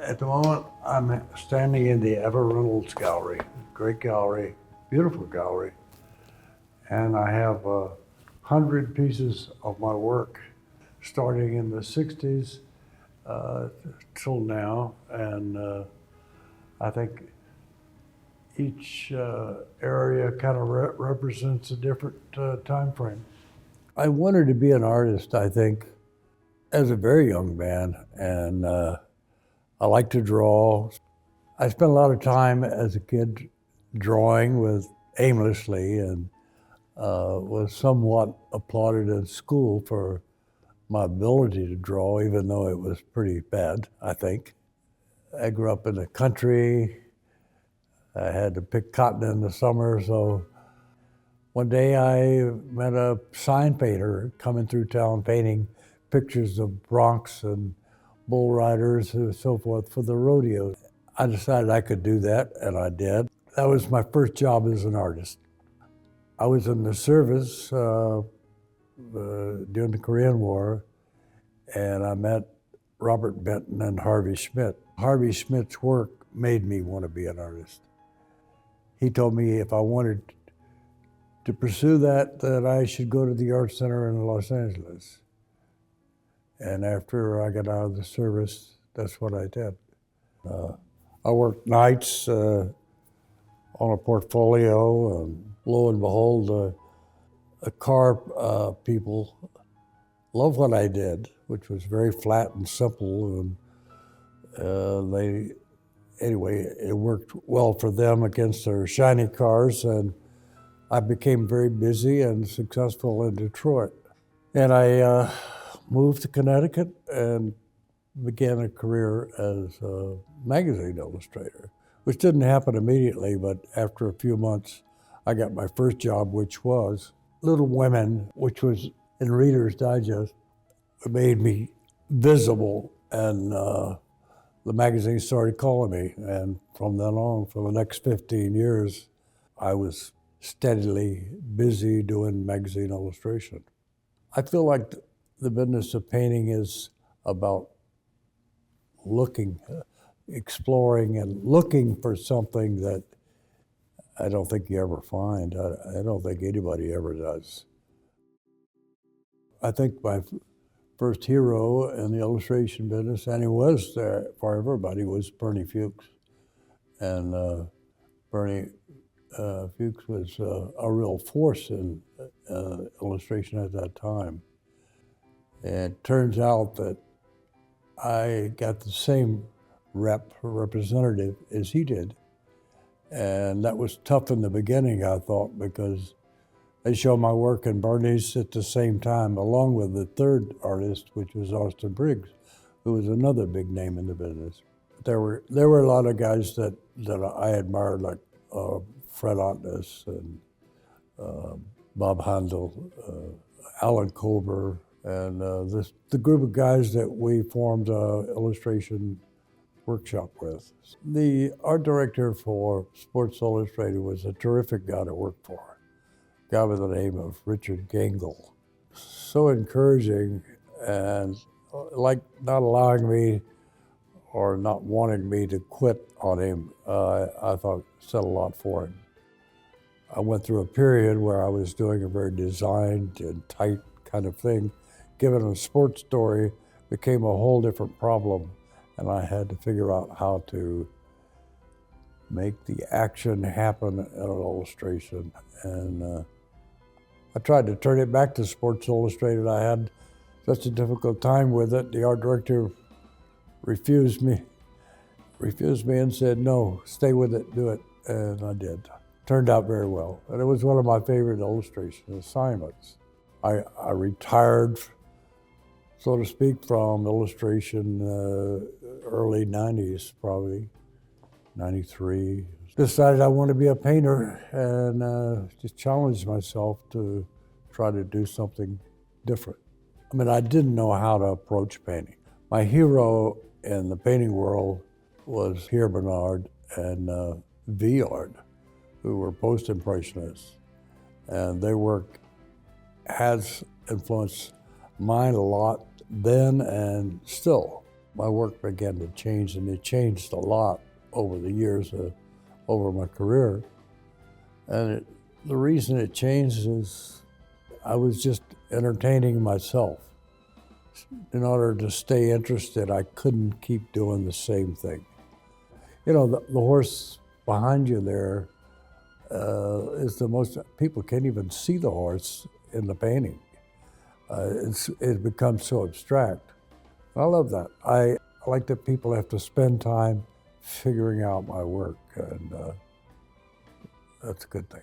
At the moment, I'm standing in the Ever Reynolds Gallery, great gallery, beautiful gallery, and I have 100 pieces of my work starting in the 60s till now, and I think each area kind of represents a different time frame. I wanted to be an artist, I think, as a very young man, and I like to draw. I spent a lot of time as a kid drawing aimlessly and was somewhat applauded in school for my ability to draw, even though it was pretty bad, I think. I grew up in the country. I had to pick cotton in the summer, so one day I met a sign painter coming through town painting pictures of broncs and bull riders and so forth for the rodeo. I decided I could do that, and I did. That was my first job as an artist. I was in the service during the Korean War, and I met Robert Benton and Harvey Schmidt. Harvey Schmidt's work made me want to be an artist. He told me if I wanted to pursue that I should go to the Art Center in Los Angeles. And after I got out of the service, that's what I did. I worked nights on a portfolio, and lo and behold, the car people loved what I did, which was very flat and simple, and anyway, it worked well for them against their shiny cars, and I became very busy and successful in Detroit. And I moved to Connecticut and began a career as a magazine illustrator, which didn't happen immediately, but after a few months, I got my first job, which was Little Women, which was in Reader's Digest. It made me visible, and the magazine started calling me. And from then on, for the next 15 years, I was steadily busy doing magazine illustration. I feel like the business of painting is about looking, exploring, and looking for something that I don't think you ever find. I don't think anybody ever does. I think my first hero in the illustration business, and he was there for everybody, was Bernie Fuchs. And Bernie Fuchs was a real force in illustration at that time. And it turns out that I got the same representative as he did. And that was tough in the beginning, I thought, because they showed my work in Bernice at the same time, along with the third artist, which was Austin Briggs, who was another big name in the business. There were a lot of guys that I admired, like Fred Otness and Bob Handel, Alan Kober, and the group of guys that we formed an illustration workshop with. The art director for Sports Illustrated was a terrific guy to work for, a guy by the name of Richard Gangle. So encouraging, and like not allowing me or not wanting me to quit on him, I thought said a lot for him. I went through a period where I was doing a very designed and tight kind of thing. Given a sports story became a whole different problem, and I had to figure out how to make the action happen in an illustration. And I tried to turn it back to Sports Illustrated. I had such a difficult time with it. The art director refused me and said, no, stay with it, do it. And I did. Turned out very well. And it was one of my favorite illustration assignments. I retired, so to speak, from illustration early 90s, probably, 93. Decided I wanted to be a painter, and just challenged myself to try to do something different. I mean, I didn't know how to approach painting. My hero in the painting world was Pierre Bernard and Vuillard, who were post-impressionists. And their work has influenced mine a lot then and still. my work began to change, and it changed a lot over the years, over my career. And the reason it changed is I was just entertaining myself. In order to stay interested, I couldn't keep doing the same thing. You know, the horse behind you there is the most, people can't even see the horse in the painting. It becomes so abstract. I love that. I like that people have to spend time figuring out my work, and that's a good thing.